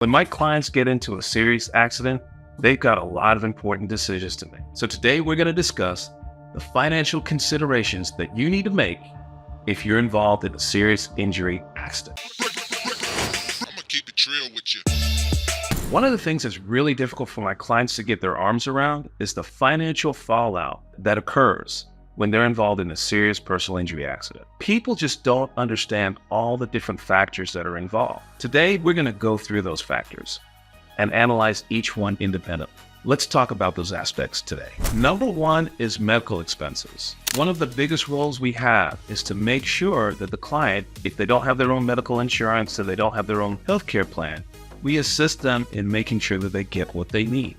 When my clients get into a serious accident, they've got a lot of important decisions to make. So today we're going to discuss the financial considerations that you need to make if you're involved in a serious injury accident. I'm gonna keep it real with you. One of the things that's really difficult for my clients to get their arms around is the financial fallout that occurs when they're involved in a serious personal injury accident. People just don't understand all the different factors that are involved. Today, we're going to go through those factors and analyze each one independently. Let's talk about those aspects today. Number one is medical expenses. One of the biggest roles we have is to make sure that the client, if they don't have their own medical insurance or they don't have their own healthcare plan, we assist them in making sure that they get what they need.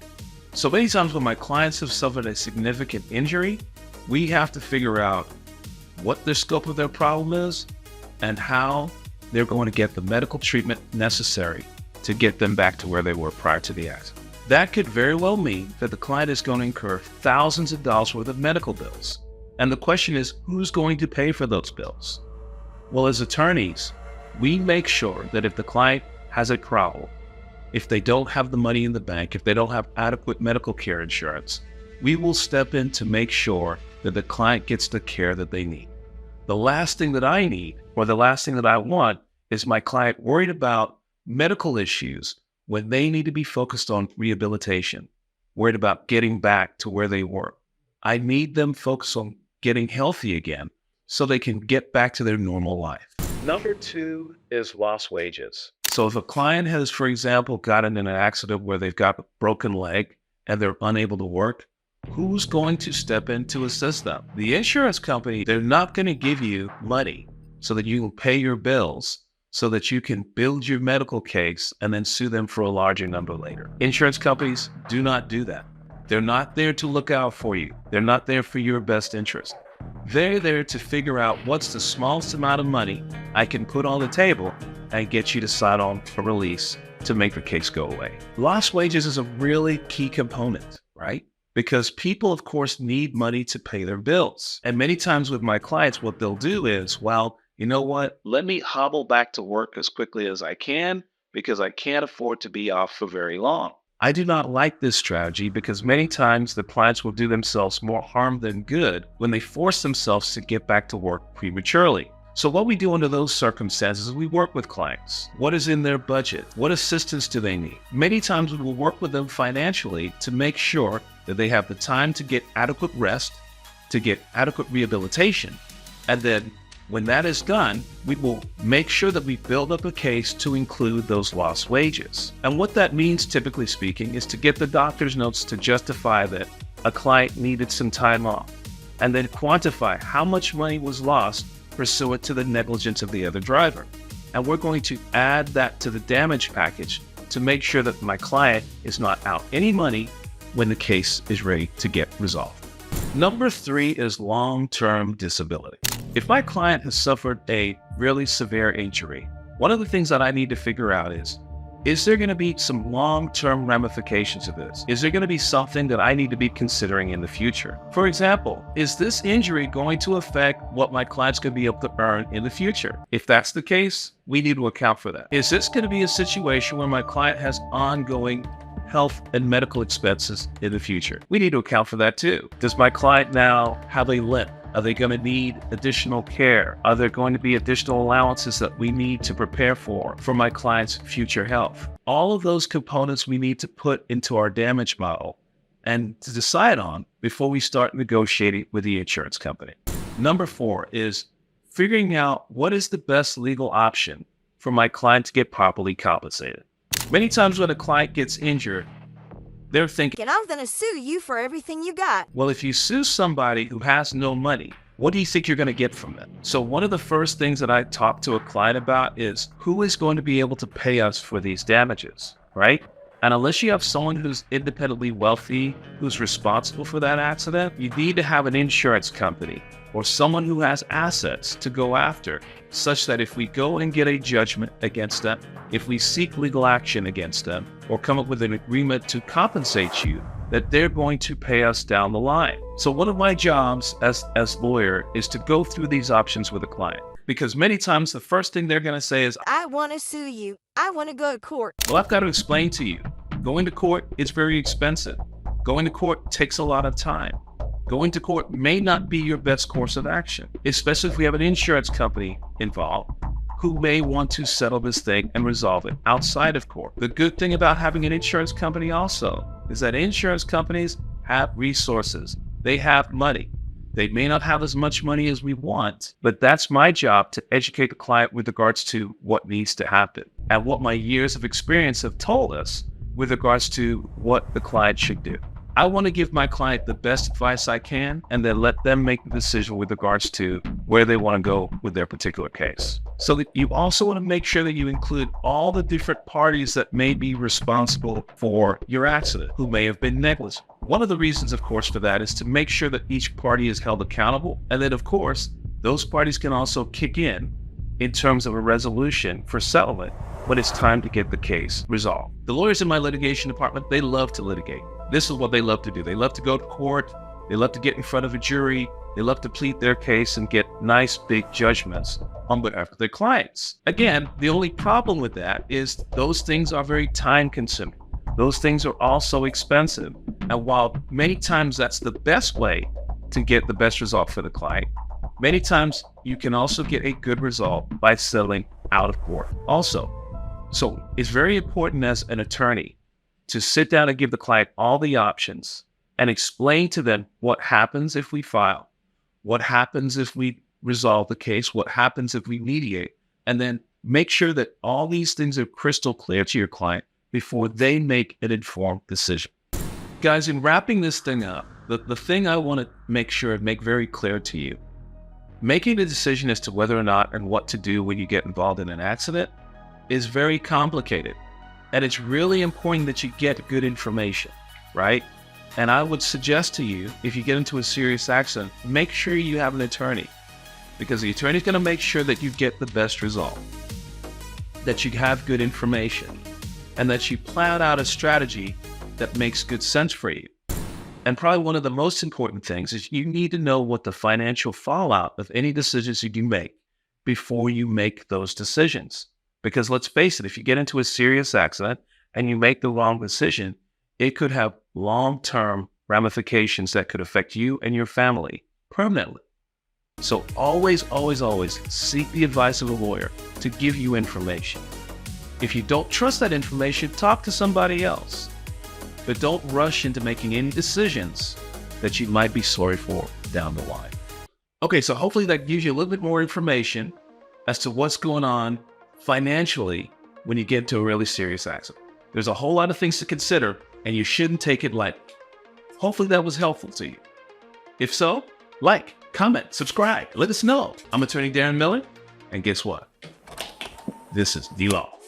So many times when my clients have suffered a significant injury, we have to figure out what the scope of their problem is and how they're going to get the medical treatment necessary to get them back to where they were prior to the accident. That could very well mean that the client is going to incur thousands of dollars worth of medical bills. And the question is, who's going to pay for those bills? Well, as attorneys, we make sure that if the client has a problem, if they don't have the money in the bank, if they don't have adequate medical care insurance, we will step in to make sure that the client gets the care that they need. The last thing that I need, or the last thing that I want, is my client worried about medical issues when they need to be focused on rehabilitation, worried about getting back to where they were. I need them focused on getting healthy again so they can get back to their normal life. Number two is lost wages. So if a client has, for example, gotten in an accident where they've got a broken leg and they're unable to work, who's going to step in to assist them? The insurance company, they're not going to give you money so that you can pay your bills, so that you can build your medical case and then sue them for a larger number later. Insurance companies do not do that. They're not there to look out for you. They're not there for your best interest. They're there to figure out what's the smallest amount of money I can put on the table and get you to sign on for release to make the case go away. Lost wages is a really key component, right? Because people, of course, need money to pay their bills. And many times with my clients, what they'll do is, well, you know what? Let me hobble back to work as quickly as I can because I can't afford to be off for very long. I do not like this strategy because many times the clients will do themselves more harm than good when they force themselves to get back to work prematurely. So what we do under those circumstances is we work with clients. What is in their budget? What assistance do they need? Many times we will work with them financially to make sure that they have the time to get adequate rest, to get adequate rehabilitation. And then when that is done, we will make sure that we build up a case to include those lost wages. And what that means, typically speaking, is to get the doctor's notes to justify that a client needed some time off, and then quantify how much money was lost pursuant to the negligence of the other driver. And we're going to add that to the damage package to make sure that my client is not out any money when the case is ready to get resolved. Number three is long-term disability. If my client has suffered a really severe injury, one of the things that I need to figure out is there going to be some long-term ramifications of this? Is there going to be something that I need to be considering in the future? For example, is this injury going to affect what my client's going to be able to earn in the future? If that's the case, we need to account for that. Is this going to be a situation where my client has ongoing health and medical expenses in the future? We need to account for that too. Does my client now have a limp? Are they going to need additional care? Are there going to be additional allowances that we need to prepare for my client's future health? All of those components we need to put into our damage model and to decide on before we start negotiating with the insurance company. Number four is figuring out what is the best legal option for my client to get properly compensated. Many times when a client gets injured, they're thinking, I'm gonna sue you for everything you got. well, if you sue somebody who has no money, what do you think you're going to get from it? So one of the first things that I talk to a client about is who is going to be able to pay us for these damages, right? And unless you have someone who's independently wealthy, who's responsible for that accident, you need to have an insurance company or someone who has assets to go after, such that if we go and get a judgment against them, if we seek legal action against them, or come up with an agreement to compensate you, that they're going to pay us down the line. So one of my jobs as lawyer is to go through these options with a client. Because many times the first thing they're going to say is, I want to sue you. I want to go to court. well, I've got to explain to you, going to court is very expensive. Going to court takes a lot of time. Going to court may not be your best course of action, especially if we have an insurance company involved who may want to settle this thing and resolve it outside of court. The good thing about having an insurance company also is that insurance companies have resources. They have money. They may not have as much money as we want, but that's my job to educate the client with regards to what needs to happen and what my years of experience have told us with regards to what the client should do. I want to give my client the best advice I can and then let them make the decision with regards to where they want to go with their particular case. So that you also want to make sure that you include all the different parties that may be responsible for your accident, who may have been negligent. One of the reasons, of course, for that is to make sure that each party is held accountable. And then, of course, those parties can also kick in terms of a resolution for settlement when it's time to get the case resolved. The lawyers in my litigation department, they love to litigate. This is what they love to do. They love to go to court. They love to get in front of a jury. They love to plead their case and get nice big judgments on behalf of their clients. Again, the only problem with that is those things are very time consuming. Those things are also expensive. And while many times that's the best way to get the best result for the client, many times you can also get a good result by settling out of court also. So it's very important as an attorney to sit down and give the client all the options and explain to them what happens if we file, what happens if we resolve the case, what happens if we mediate, and then make sure that all these things are crystal clear to your client before they make an informed decision. Guys, in wrapping this thing up, the thing I want to make sure and make very clear to you, making a decision as to whether or not and what to do when you get involved in an accident is very complicated. And it's really important that you get good information, right? And I would suggest to you, if you get into a serious accident, make sure you have an attorney, because the attorney is going to make sure that you get the best result, that you have good information, and that you plan out a strategy that makes good sense for you. And probably one of the most important things is you need to know what the financial fallout of any decisions you do make before you make those decisions. Because let's face it, if you get into a serious accident and you make the wrong decision, it could have long-term ramifications that could affect you and your family permanently. So always, always, always seek the advice of a lawyer to give you information. If you don't trust that information, talk to somebody else. But don't rush into making any decisions that you might be sorry for down the line. Okay, so hopefully that gives you a little bit more information as to what's going on financially when you get into a really serious accident. There's a whole lot of things to consider, and you shouldn't take it lightly. Hopefully that was helpful to you. If so, like, comment, subscribe, let us know. I'm attorney Darren Miller, and guess what? This is DLAW.